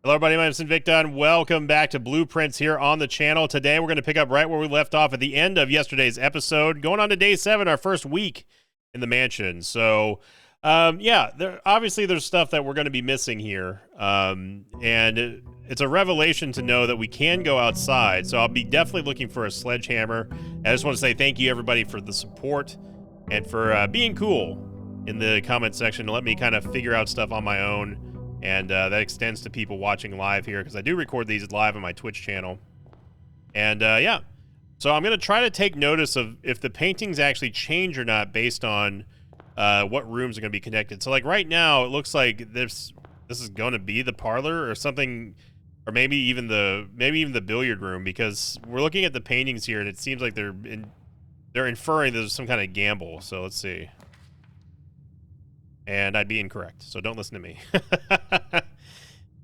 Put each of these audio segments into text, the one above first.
Hello, everybody. My name is Invicta, and welcome back to Blueprints here on the channel. Today, we're going to pick up right where we left off at the end of yesterday's episode, going on to day 7, our first week in the mansion. So, yeah, obviously there's stuff that we're going to be missing here, and it's a revelation to know that we can go outside. So I'll be definitely looking for a sledgehammer. I just want to say thank you, everybody, for the support and for being cool in the comment section to let me kind of figure out stuff on my own. And that extends to people watching live here, because I do record these live on my Twitch channel. And yeah, so I'm going to try to take notice of if the paintings actually change or not based on what rooms are going to be connected. So like right now, it looks like this is going to be the parlor or something, or maybe even the billiard room, because we're looking at the paintings here and it seems like they're inferring there's some kind of gamble. So let's see. And I'd be incorrect, so don't listen to me. All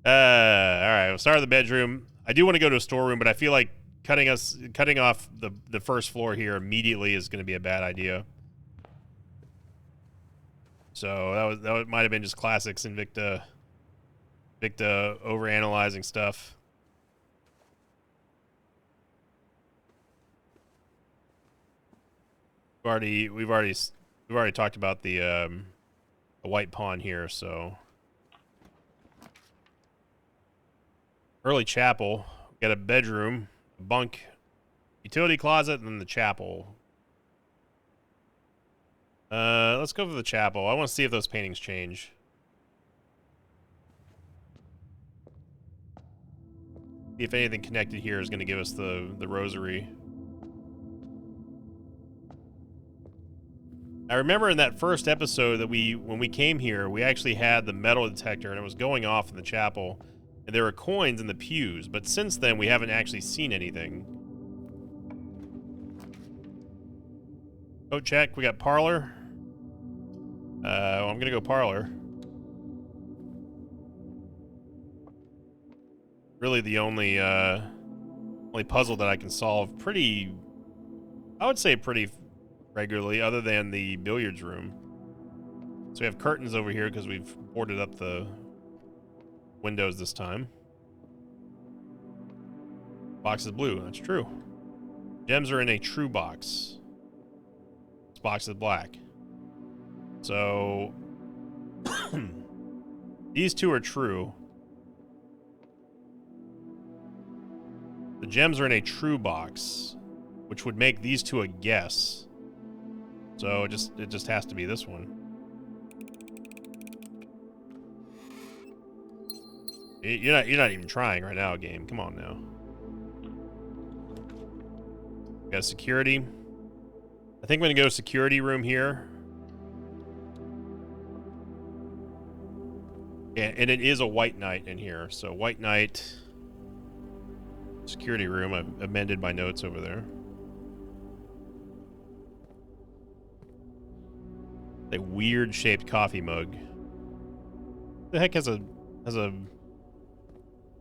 right, we'll start with the bedroom. I do want to go to a storeroom, but I feel like cutting off the first floor here immediately is going to be a bad idea. So that might have been just classics Invicta overanalyzing stuff. We've already talked about the white pawn here, so early chapel. Got a bedroom, a bunk, utility closet, and then the chapel. Let's go for the chapel. I want to see if those paintings change. See if anything connected here is going to give us the rosary. I remember in that first episode that when we came here, we actually had the metal detector and it was going off in the chapel, and there were coins in the pews, but since then we haven't actually seen anything. Oh, check. We got parlor. I'm gonna go parlor. Really the only puzzle that I can solve I would say pretty regularly, other than the billiards room. So we have curtains over here because we've boarded up the windows this time. Box is blue. That's true. Gems are in a true box. This box is black. So these two are true. The gems are in a true box, which would make these two a guess. So it just has to be this one. You're not even trying right now, game. Come on now. Got security. I think I'm gonna go security room here. Yeah, and it is a white knight in here. So white knight, security room. I've amended my notes over there. A weird shaped coffee mug. The heck has a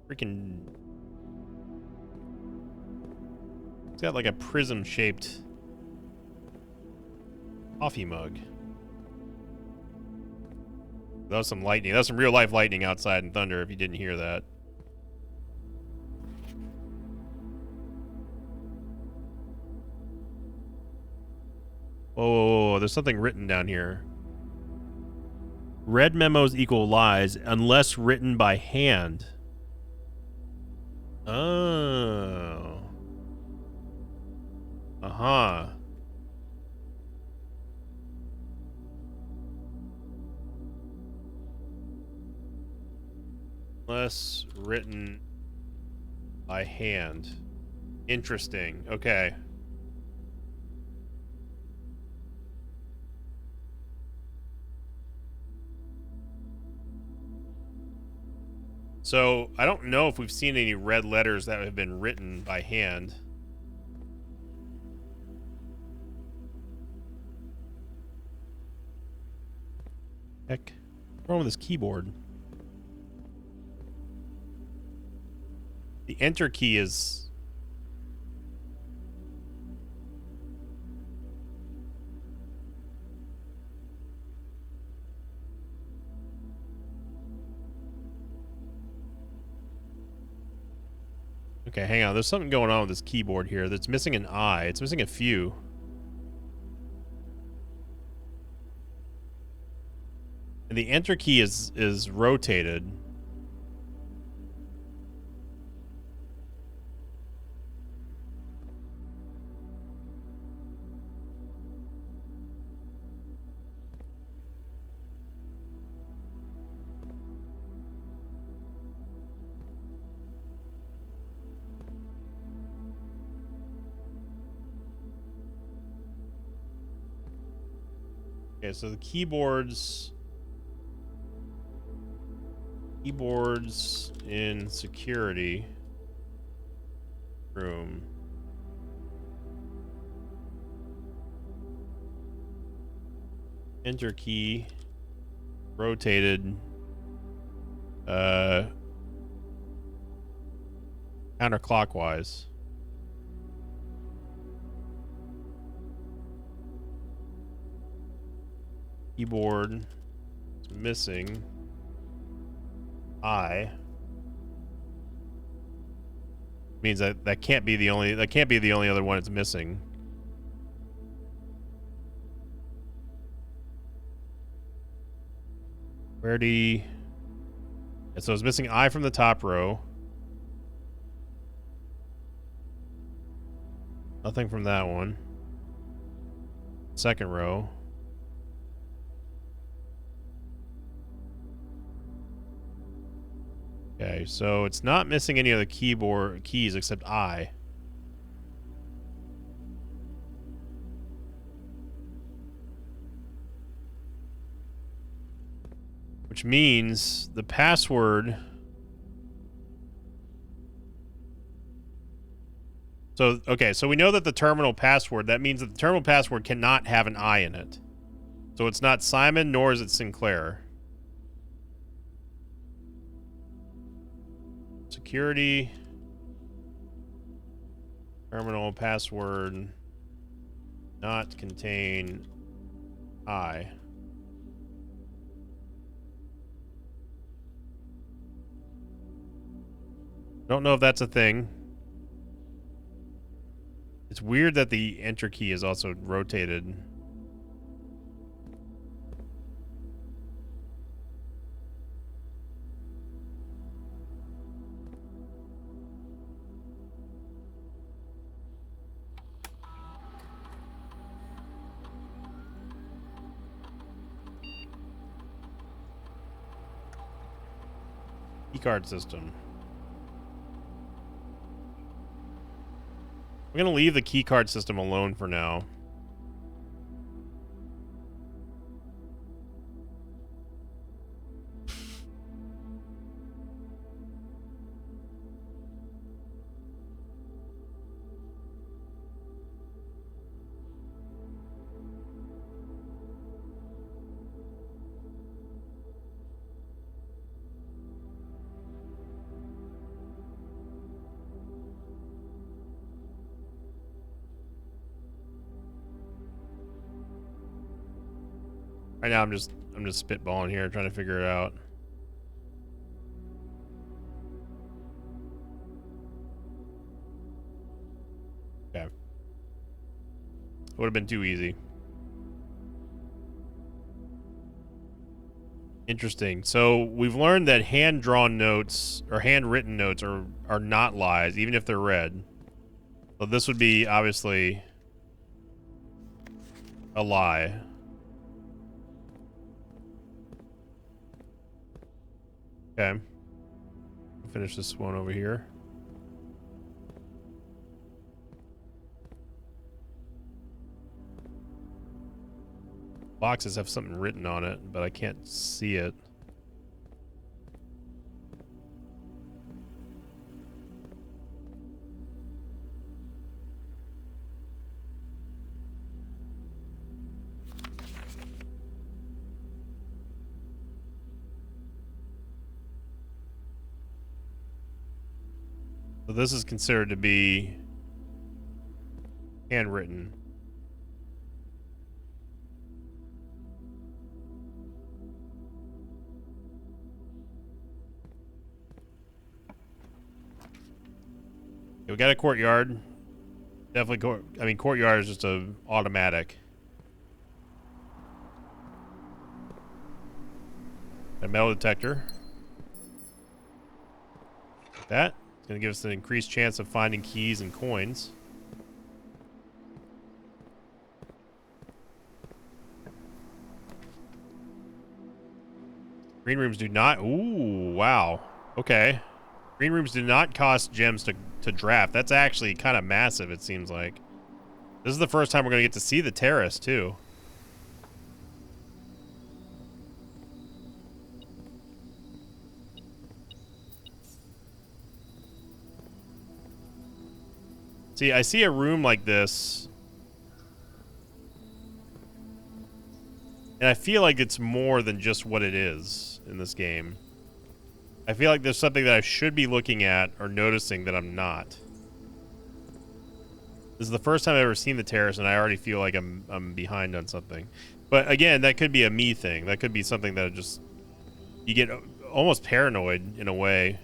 freaking... It's got like a prism shaped coffee mug. That was some lightning. That was some real life lightning outside in thunder, if you didn't hear that. Whoa, there's something written down here. Red memos equal lies unless written by hand. Oh. Uh-huh. Unless written by hand. Interesting. Okay. So, I don't know if we've seen any red letters that have been written by hand. Heck, what's wrong with this keyboard? The enter key is... Okay, hang on. There's something going on with this keyboard here that's missing an I. It's missing a few. And the enter key is rotated. Okay, so the keyboards in security room. Enter key rotated counterclockwise. Keyboard is missing I. Means that can't be the only other one it's missing. Where do you... So it's missing I from the top row. Nothing from that one. Second row. Okay, so it's not missing any of the keyboard keys except I. Which means the password... So, okay, so we know that the terminal password, that means that the terminal password cannot have an I in it. So it's not Simon, nor is it Sinclair. Security. Terminal password not contain I. Don't know if that's a thing. It's weird that the enter key is also rotated. Keycard system. I'm going to leave the keycard system alone for now. Right now I'm just spitballing here, trying to figure it out. Okay. Would have been too easy. Interesting. So we've learned that hand-drawn notes or handwritten notes are not lies, even if they're read. So this would be obviously a lie. Okay. I'll finish this one over here. Boxes have something written on it, but I can't see it. So this is considered to be handwritten. We got a courtyard. Definitely, I mean, courtyard is just a automatic. A metal detector. Like that. It's going to give us an increased chance of finding keys and coins. Green rooms do not... Ooh, wow. Okay. Green rooms do not cost gems to draft. That's actually kind of massive, it seems like. This is the first time we're going to get to see the terrace, too. See, I see a room like this. And I feel like it's more than just what it is in this game. I feel like there's something that I should be looking at or noticing that I'm not. This is the first time I've ever seen the terrace, and I already feel like I'm behind on something. But again, that could be a me thing. That could be something that just... You get almost paranoid in a way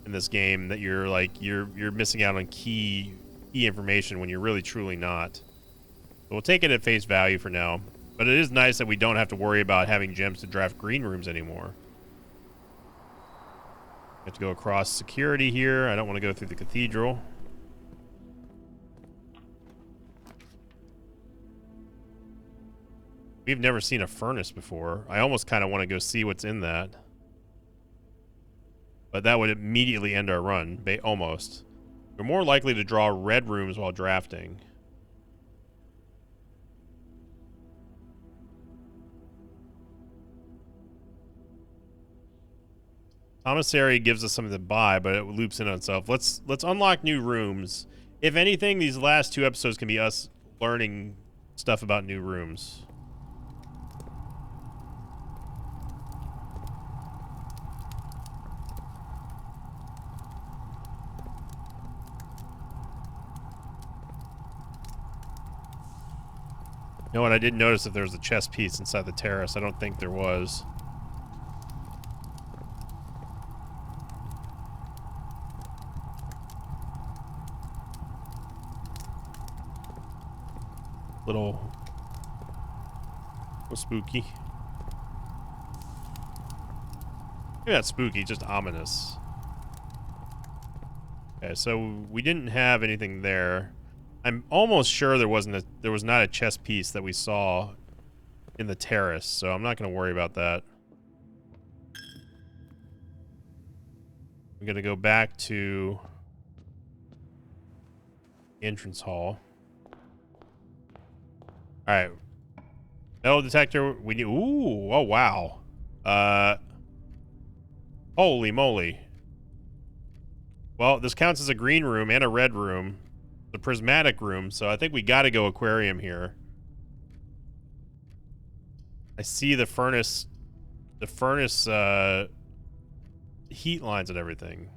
in this game, that you're like you're missing out on key information when you're really truly not. So we'll take it at face value for now. But it is nice that we don't have to worry about having gems to draft green rooms anymore. Have to go across security here. I don't want to go through the cathedral. We've never seen a furnace before. I almost kind of want to go see what's in that. But that would immediately end our run. Almost. We're more likely to draw red rooms while drafting. Commissary gives us something to buy, but it loops in on itself. Let's unlock new rooms. If anything, these last 2 episodes can be us learning stuff about new rooms. You know what? I didn't notice if there was a chess piece inside the terrace. I don't think there was. Little spooky. Maybe not spooky, just ominous. Okay, so we didn't have anything there. I'm almost sure there was not a chess piece that we saw in the terrace, so I'm not going to worry about that. I'm going to go back to entrance hall. All right. Metal detector. We need. Ooh. Oh, wow. Holy moly. Well, this counts as a green room and a red room. The prismatic room, so I think we got to go aquarium here. I see the furnace heat lines and everything.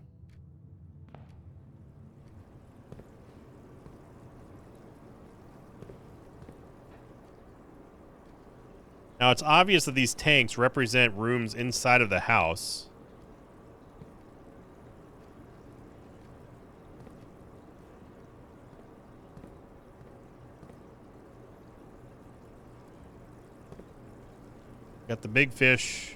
Now, it's obvious that these tanks represent rooms inside of the house. Got the big fish.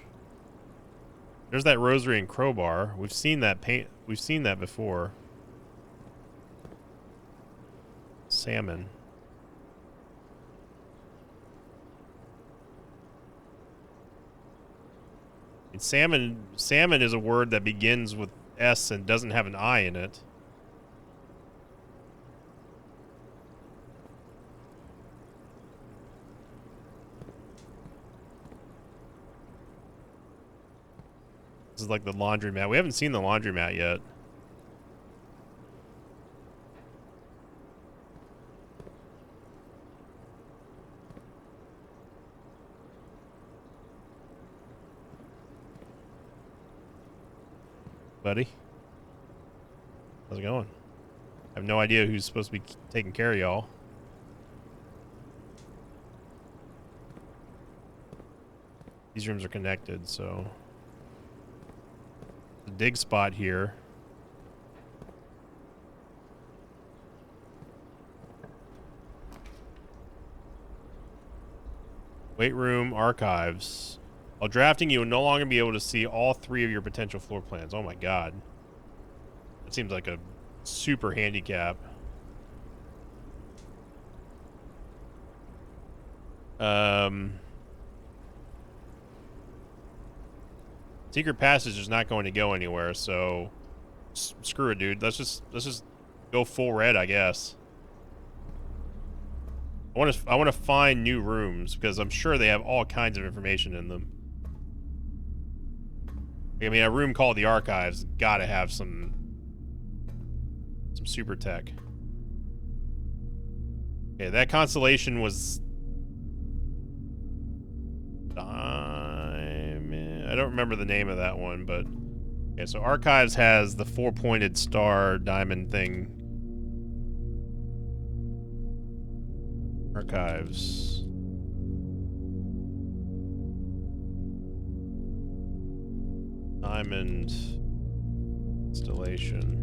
There's that rosary and crowbar. We've seen that We've seen that before. Salmon. And salmon is a word that begins with S and doesn't have an I in it. This is like the laundromat. We haven't seen the laundromat yet. Buddy, how's it going? I have no idea who's supposed to be taking care of y'all. These rooms are connected, so... The dig spot here. Weight room, archives. While drafting, you will no longer be able to see all 3 of your potential floor plans. Oh my god. That seems like a super handicap. Secret passage is not going to go anywhere, so screw it, dude. Let's just go full red, I guess. I want to find new rooms because I'm sure they have all kinds of information in them. I mean, a room called the Archives gotta have some super tech. Okay, that constellation was I don't remember the name of that one, but okay, so Archives has the 4-pointed star diamond thing. Archives. Diamond installation.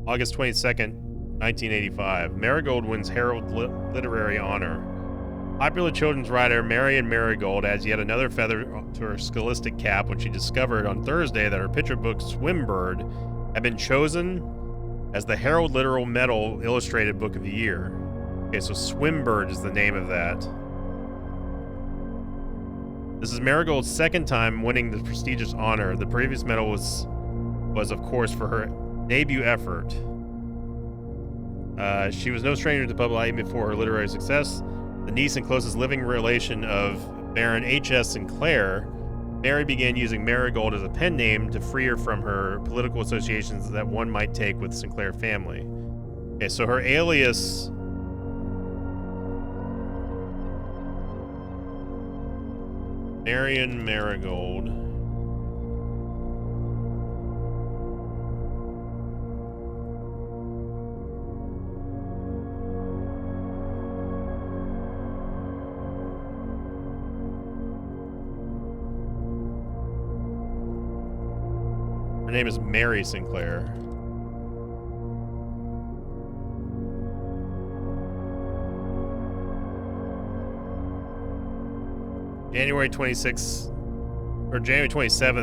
August 22nd, 1985. Marigold wins Herald Literary Honor. Popular children's writer Marion Marigold adds yet another feather to her scholastic cap when she discovered on Thursday that her picture book Swimbird had been chosen as the Herald Literary Medal Illustrated Book of the Year. Okay, so Swimbird is the name of that. This is Marigold's second time winning the prestigious honor. The previous medal was of course for her debut effort. She was no stranger to public life before her literary success. The niece and closest living relation of Baron H.S. Sinclair, Mary began using Marigold as a pen name to free her from her political associations that one might take with Sinclair family. Okay, so her alias... Marion Marigold. Her name is Mary Sinclair. January 27th,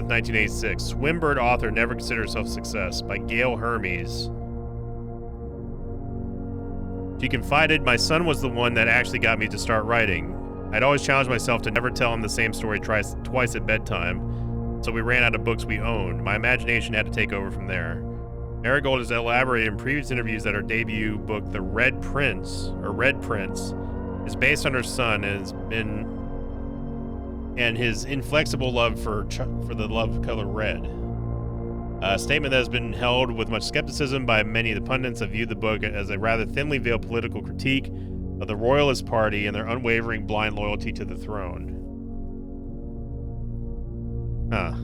1986. Swimbird author never considered herself a success by Gail Hermes. She confided, "My son was the one that actually got me to start writing. I'd always challenged myself to never tell him the same story twice at bedtime, so we ran out of books we owned. My imagination had to take over from there." Marigold has elaborated in previous interviews that her debut book, The Red Prince, is based on her son and his inflexible love for the love of color red. A statement that has been held with much skepticism by many of the pundits have viewed the book as a rather thinly veiled political critique of the Royalist Party and their unwavering blind loyalty to the throne. Huh.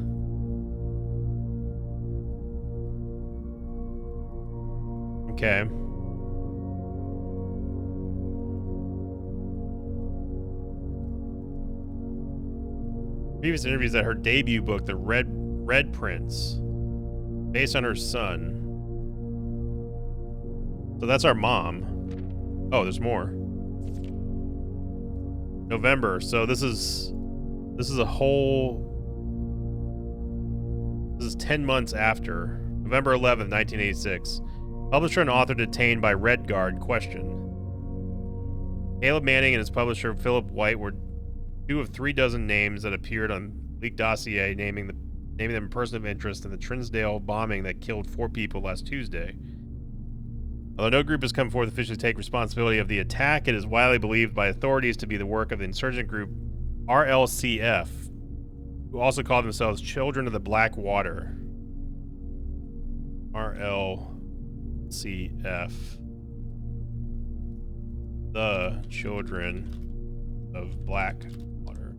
Okay. Previous interviews that her debut book, The Red Prince, based on her son. So that's our mom. Oh, there's more. November. So this is a whole. This is 10 months after. November 11th, 1986. Publisher and author detained by Red Guard. Question. Caleb Manning and his publisher Philip White were 2 of 3 dozen names that appeared on leaked dossier naming them a person of interest in the Trinsdale bombing that killed 4 people last Tuesday. Although no group has come forward to officially take responsibility of the attack, it is widely believed by authorities to be the work of the insurgent group RLCF, who also call themselves Children of the Black Water. RLCF. The Children of Black Water.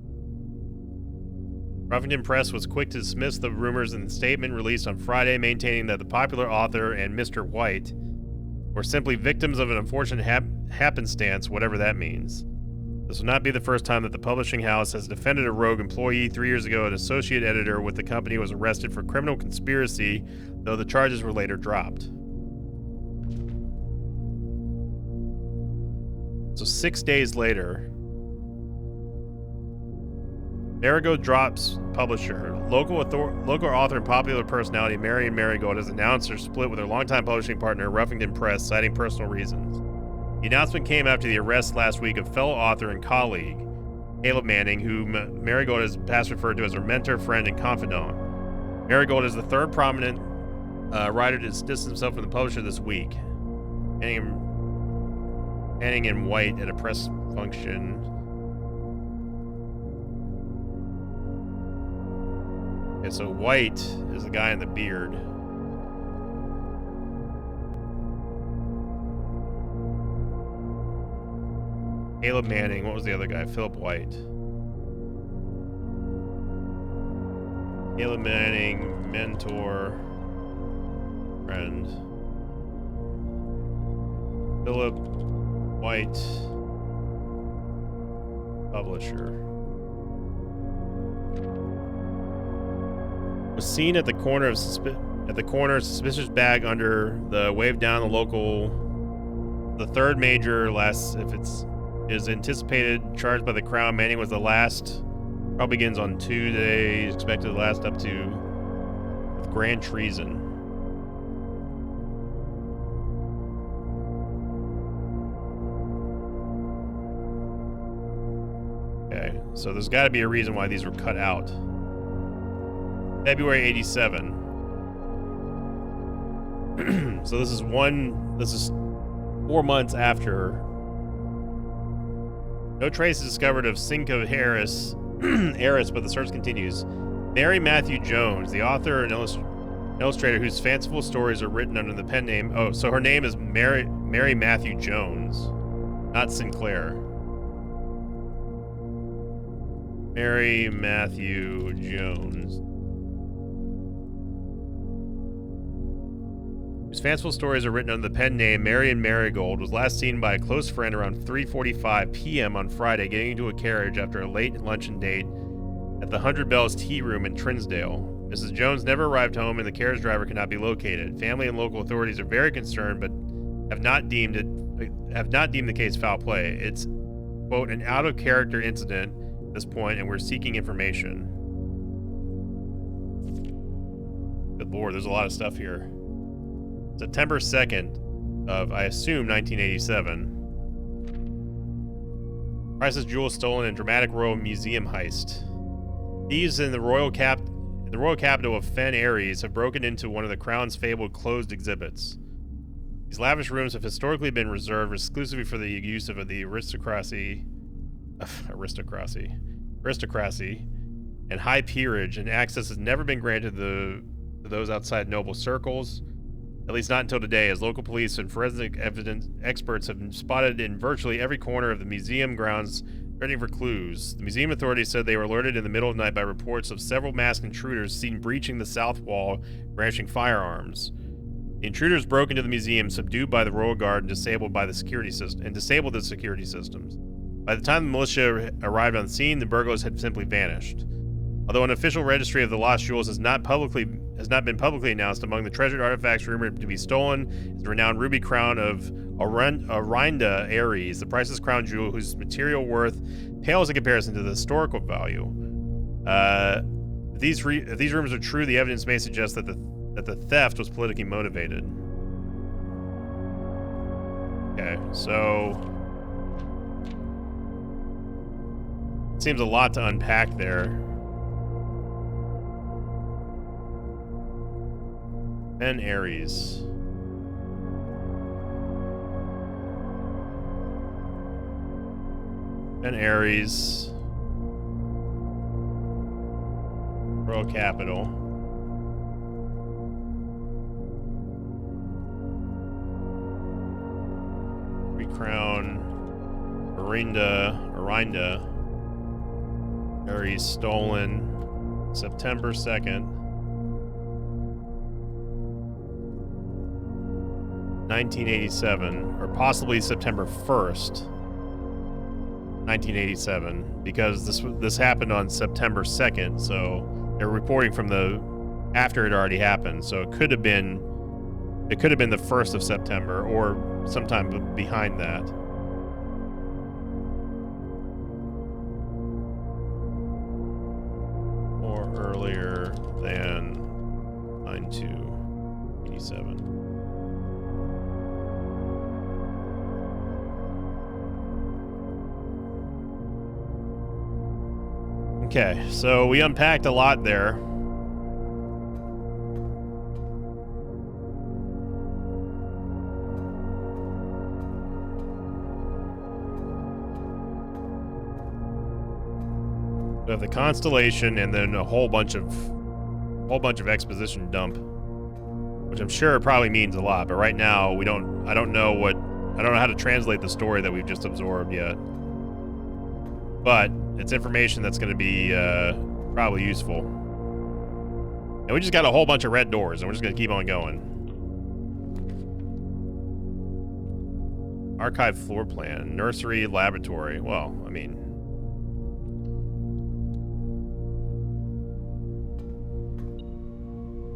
Huffington Press was quick to dismiss the rumors in the statement released on Friday, maintaining that the popular author and Mr. White or simply victims of an unfortunate happenstance, whatever that means. This will not be the first time that the publishing house has defended a rogue employee. 3 years ago, an associate editor with the company was arrested for criminal conspiracy, though the charges were later dropped. So 6 days later, Marigold drops publisher. Local author and popular personality Marion Marigold has announced her split with her longtime publishing partner, Ruffington Press, citing personal reasons. The announcement came after the arrest last week of fellow author and colleague, Caleb Manning, whom Marigold has past referred to as her mentor, friend, and confidant. Marigold is the third prominent writer to distance himself from the publisher this week. Manning in white at a press function. Okay, so white is the guy in the beard. Caleb Manning. What was the other guy? Philip White. Caleb Manning, mentor, friend. Philip White, publisher. Was seen at the corner of suspicious bag under the wave down the local. The third major is anticipated charged by the Crown. Manning was the last. Trial begins on Tuesday. Expected to last up to with grand treason. Okay, so there's got to be a reason why these were cut out. February 87. So this is 4 months after. No trace is discovered of Cinco heiress, but the search continues. Mary Matthew Jones, the author and illustrator whose fanciful stories are written under the pen name. Oh, so her name is Mary Matthew Jones, not Sinclair. Mary Matthew Jones. Whose fanciful stories are written under the pen name Marion Marigold, was last seen by a close friend around 3:45 p.m. on Friday, getting into a carriage after a late luncheon date at the 100 Bells Tea Room in Trinsdale. Mrs. Jones never arrived home, and the carriage driver cannot be located. Family and local authorities are very concerned, but have not deemed the case foul play. It's, quote, an out-of-character incident at this point, and we're seeking information. Good Lord, there's a lot of stuff here. September 2nd of, I assume, 1987. Priceless jewels stolen in dramatic Royal Museum heist. Thieves in the royal capital of Fen Aries have broken into one of the Crown's fabled closed exhibits. These lavish rooms have historically been reserved exclusively for the use of the aristocracy, and high peerage, and access has never been granted to those outside noble circles. At least not until today, as local police and forensic evidence experts have been spotted in virtually every corner of the museum grounds, searching for clues. The museum authorities said they were alerted in the middle of the night by reports of several masked intruders seen breaching the south wall, brandishing firearms. The intruders broke into the museum, subdued by the Royal Guard, and disabled the security systems. By the time the militia arrived on the scene, the burglars had simply vanished. Although an official registry of the lost jewels has not been publicly announced, among the treasured artifacts rumored to be stolen is the renowned ruby crown of Orinda Aries, the priceless crown jewel whose material worth pales in comparison to the historical value. If these rumors are true, the evidence may suggest that the theft was politically motivated. Okay, so it seems a lot to unpack there. Fen Aries. Fen Aries. Royal Capital. Recrown. Orinda. Aries stolen. September 2nd. 1987, or possibly September 1st, 1987, because this happened on September 2nd, so they're reporting from the after it already happened, so it could have been the 1st of September or sometime behind that. Or earlier than 9/2/87. Okay, so we unpacked a lot there. We have the constellation and then a whole bunch of exposition dump, which I'm sure probably means a lot, but right now I don't know how to translate the story that we've just absorbed yet. But it's information that's going to be probably useful. And we just got a whole bunch of red doors, and we're just going to keep on going. Archive floor plan, nursery, laboratory. Well, I mean...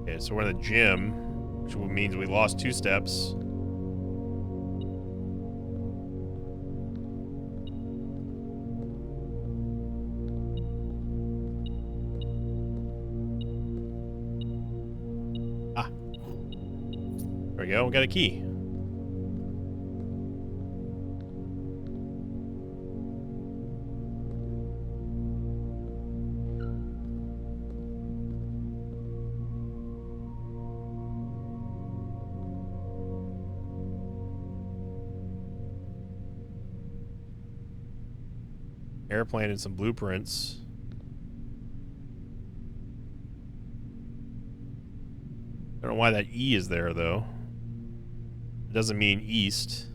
Okay, so we're in the gym, which means we lost 2 steps. There we go, we got a key. Airplane and some blueprints. I don't know why that E is there, though. It doesn't mean east.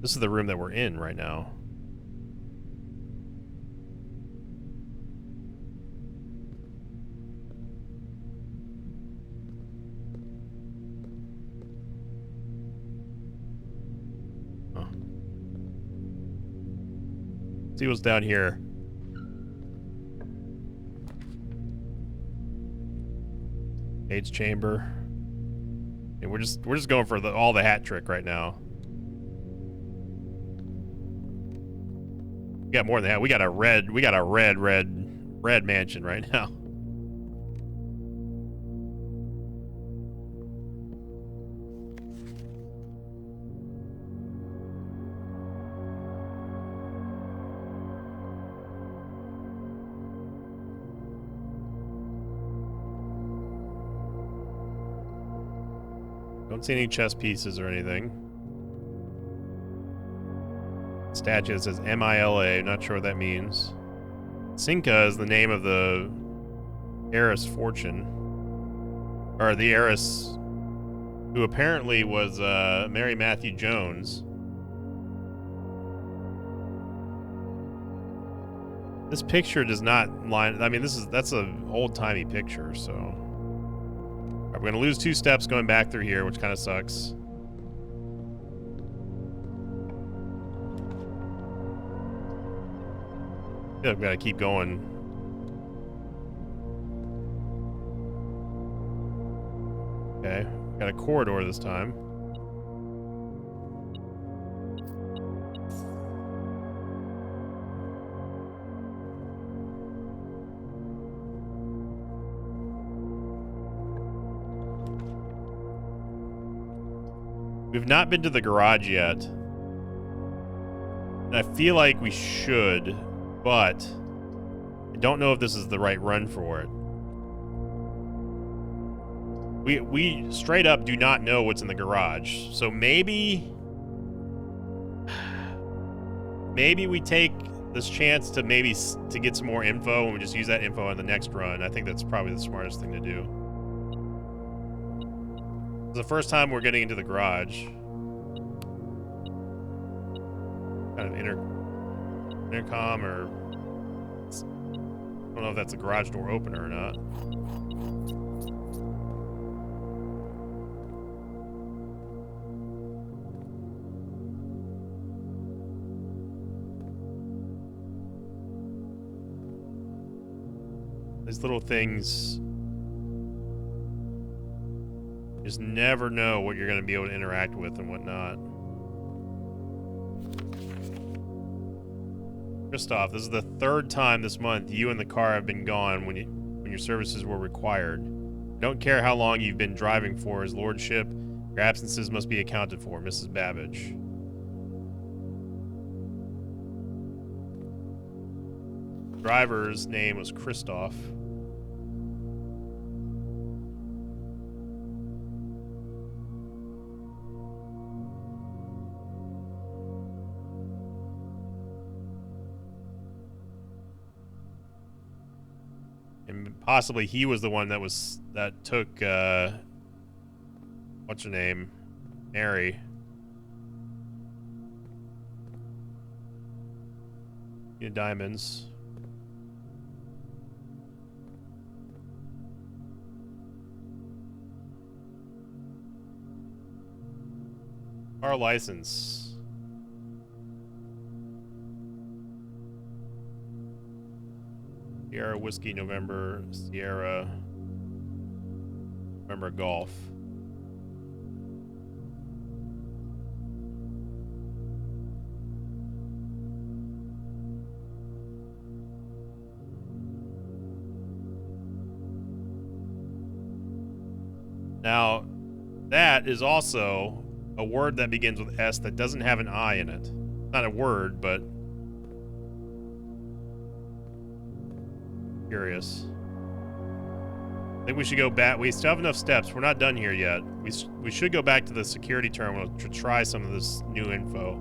This is the room that we're in right now. Huh. See what's down here. Age chamber. And we're just going for all the hat trick right now. We got more than that. We got a red mansion right now. Don't see any chess pieces or anything. Statue that says MILA, not sure what that means. Cinca is the name of the heiress Fortune. Or the heiress who apparently was Mary Matthew Jones. This picture does not line... I mean, that's an old-timey picture, so... We're going to lose 2 steps going back through here, which kind of sucks. I feel like we got to keep going. Okay, got a corridor this time. We've not been to the garage yet. And I feel like we should, but I don't know if this is the right run for it. We straight up do not know what's in the garage. So maybe we take this chance to to get some more info and we just use that info on the next run. I think that's probably the smartest thing to do. It's the first time we're getting into the garage. Kind of intercom or... I don't know if that's a garage door opener or not. These little things, you just never know what you're going to be able to interact with and whatnot. Christoph, this is the third time this month you and the car have been gone when your services were required. Don't care how long you've been driving for, His Lordship. Your absences must be accounted for, Mrs. Babbage. Driver's name was Christoph. And possibly he was the one that took what's her name? Mary. Diamonds. Car license. Sierra Whiskey November Sierra November Golf. Now, that is also a word that begins with S that doesn't have an I in it. Not a word, but curious. I think we should go back. We still have enough steps. We're not done here yet. We should go back to the security terminal to try some of this new info.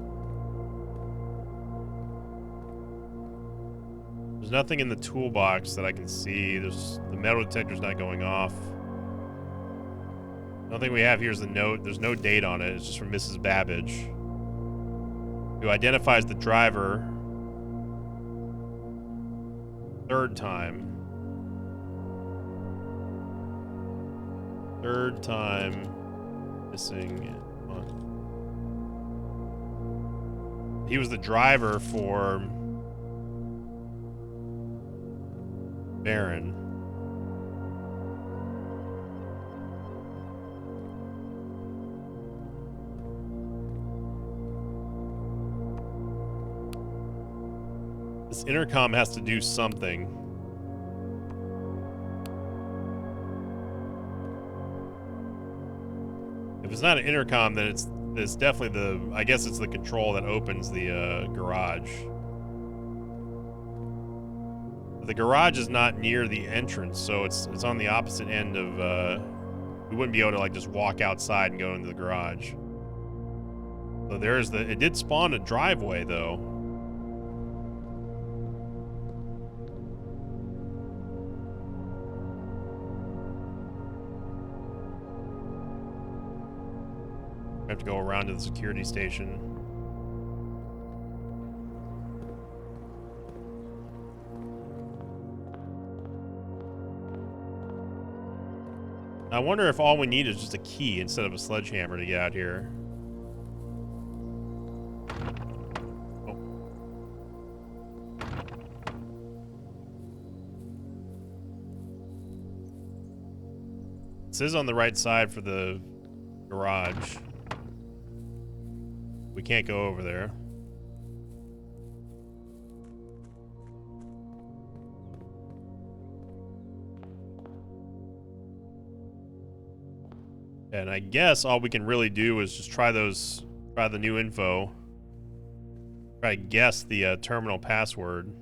There's nothing in the toolbox that I can see. The metal detector's not going off. The only thing we have here is the note. There's no date on it. It's just from Mrs. Babbage, who identifies the driver third time missing. He was the driver for Baron. This intercom has to do something. If it's not an intercom, then it's definitely I guess it's the control that opens the garage. But the garage is not near the entrance, so it's on the opposite end of, we wouldn't be able to like just walk outside and go into the garage. So it did spawn a driveway though. I have to go around to the security station. I wonder if all we need is just a key instead of a sledgehammer to get out here. Oh. This is on the right side for the garage. We can't go over there. And I guess all we can really do is just try the new info. Try to guess the terminal password.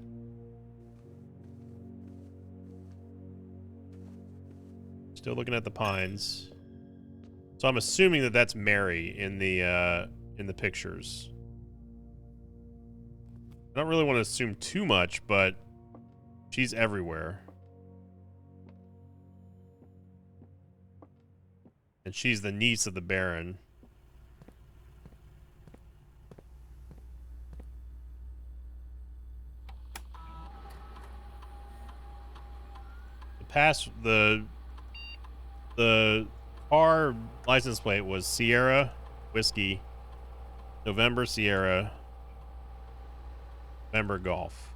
Still looking at the pines. So I'm assuming that that's Mary in the pictures. I don't really want to assume too much, but she's everywhere. And she's the niece of the Baron. The car license plate was Sierra Whiskey November Sierra November Golf.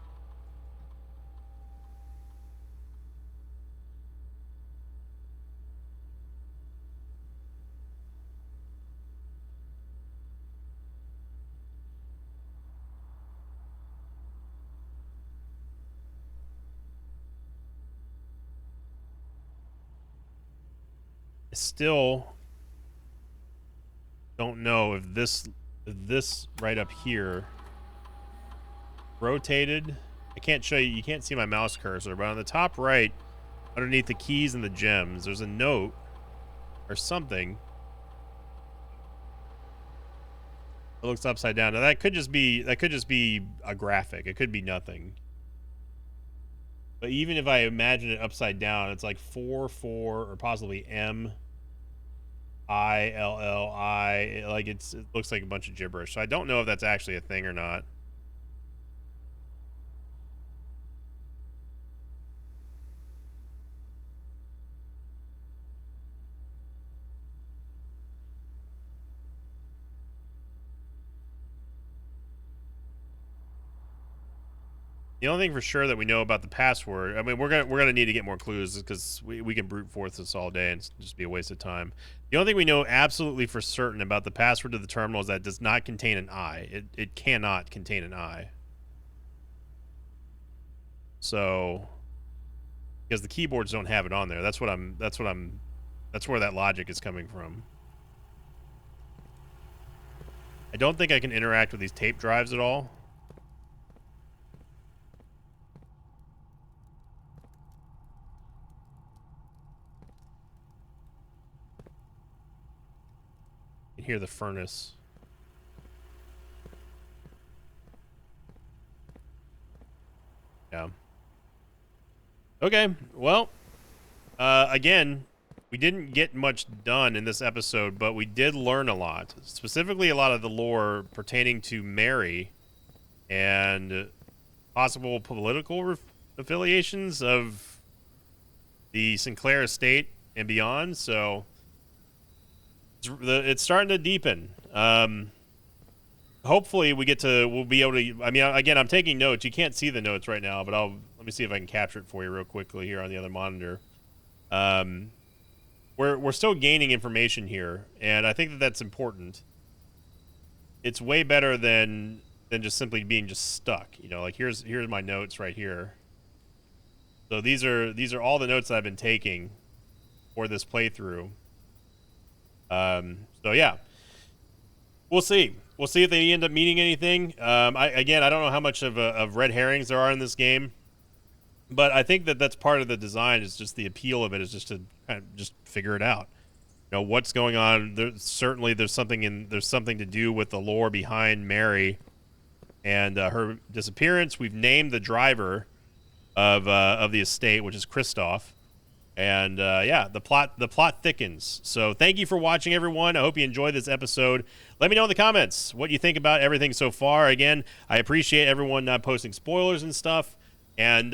still don't know if this right up here rotated. I can't show you. You can't see my mouse cursor, but on the top right, underneath the keys and the gems, there's a note or something. It looks upside down. Now that could just be a graphic. It could be nothing. But even if I imagine it upside down, it's like 4 or possibly M I L L I. Like it looks like a bunch of gibberish. So I don't know if that's actually a thing or not. The only thing for sure that we know about the password, I mean, we're gonna need to get more clues because we can brute force this all day and just be a waste of time. The only thing we know absolutely for certain about the password to the terminal is that it does not contain an I. It cannot contain an I. So, because the keyboards don't have it on there. That's where that logic is coming from. I don't think I can interact with these tape drives at all. Hear the furnace. Yeah. Okay, well, again, we didn't get much done in this episode, but we did learn a lot. Specifically, a lot of the lore pertaining to Mary and possible political affiliations of the Sinclair estate and beyond, so it's starting to deepen. Hopefully we'll be able to, I mean, again, I'm taking notes. You can't see the notes right now, but let me see if I can capture it for you real quickly here on the other monitor. We're still gaining information here, and I think that that's important. It's way better than just simply being just stuck. You know, like here's my notes right here. So these are all the notes that I've been taking for this playthrough. So yeah, we'll see. We'll see if they end up meaning anything. I don't know how much of red herrings there are in this game, but I think that that's part of the design. Is just the appeal of it is just to kind of just figure it out. You know what's going on. There's something to do with the lore behind Mary and her disappearance. We've named the driver of the estate, which is Christoph. And yeah, the plot thickens. So thank you for watching, everyone. I hope you enjoyed this episode. Let me know in the comments what you think about everything so far. Again, I appreciate everyone not posting spoilers and stuff. And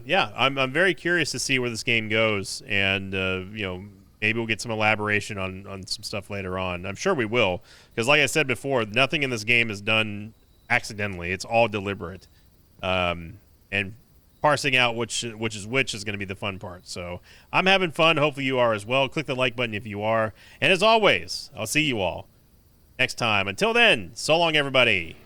yeah, I'm very curious to see where this game goes. And you know, maybe we'll get some elaboration on some stuff later on. I'm sure we will, because like I said before, nothing in this game is done accidentally. It's all deliberate. And parsing out which is going to be the fun part. So I'm having fun. Hopefully you are as well. Click the like button if you are. And as always, I'll see you all next time. Until then, so long, everybody.